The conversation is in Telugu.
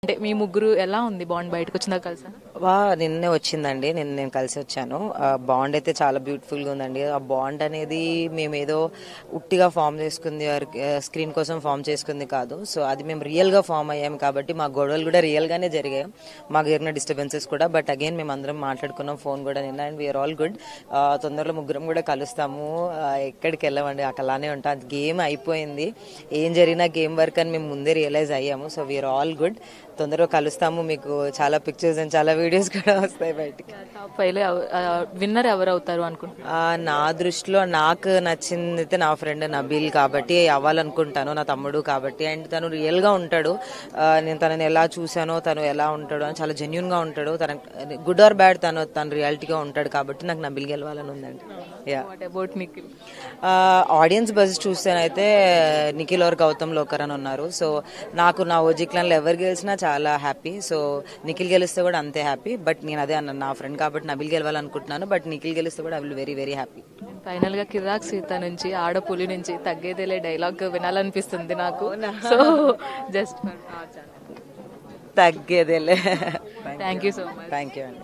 అంటే మీ ముగ్గురు ఎలా ఉంది బాండ్? బయటకు వచ్చిందా కలిసా? నిన్నే వచ్చిందండి, నేను కలిసి వచ్చాను. బాండ్ అయితే చాలా బ్యూటిఫుల్ గా ఉందండి. ఆ బాండ్ అనేది మేమేదో ఉట్టిగా ఫామ్ చేసుకుంది, స్క్రీన్ కోసం ఫామ్ చేసుకుంది కాదు. సో అది మేము రియల్ గా ఫామ్ అయ్యాం కాబట్టి మా గొడవలు కూడా రియల్ గానే జరిగాయి, మాకు జరిగిన డిస్టర్బెన్సెస్ కూడా. బట్ అగైన్ మేము అందరం మాట్లాడుకున్నాం ఫోన్ కూడా నిన్న, అండ్ వీఆర్ ఆల్ గుడ్. తొందరలో ముగ్గురం కూడా కలుస్తాము. ఎక్కడికి వెళ్ళమండి, అలానే ఉంటాం. గేమ్ అయిపోయింది, ఏం జరిగినా గేమ్ వర్క్ అని మేము ముందే రియలైజ్ అయ్యాము. So we're all good. తొందరగా కలుస్తాము, మీకు చాలా పిక్చర్స్ అండ్ చాలా వీడియోస్ కూడా వస్తాయి బయటికి. టాప్ 5 విన్నర్ ఎవరు అవుతారు అనుకుంటున్నారు? నా దృష్టిలో నాకు నచ్చింది అయితే నా ఫ్రెండ్ నబీల్ కాబట్టి అవ్వాలనుకుంటాను, నా తమ్ముడు కాబట్టి. అండ్ తను రియల్ గా ఉంటాడు, నేను తనని ఎలా చూసానో తను ఎలా ఉంటాడో అని చాలా జెన్యున్ గా ఉంటాడు. తన గుడ్ ఆర్ బ్యాడ్ తను రియాలిటీగా ఉంటాడు కాబట్టి నాకు నబీల్ గెలవాలని ఉందండి. నిఖిల్? ఆడియన్స్ బజ్ చూస్తేనైతే నిఖిల్ और గౌతమ్ లోకర్ అని ఉన్నారు. సో నాకు నా ఓజీ క్లాన్ లో ఎవరు గెలిచినా చాలా హ్యాపీ. సో నిఖిల్ గెలిస్తే కూడా అంతే హ్యాపీ. బట్ నేను అదే అన్నాను, నా ఫ్రెండ్ కాబట్టి నబిల్ గెలవాలనుకుంటున్నాను. బట్ నిఖిల్ గెలిస్తే కూడా I will very very happy. Final గా కిరాక్ సీత నుంచి, ఆడపులి నుంచి తగ్గేదేలే డైలాగ్ వినాలనిపిస్తుంది నాకు. సో జస్ట్ తగ్గేదేలే. Thank you so much. Thank you అండి.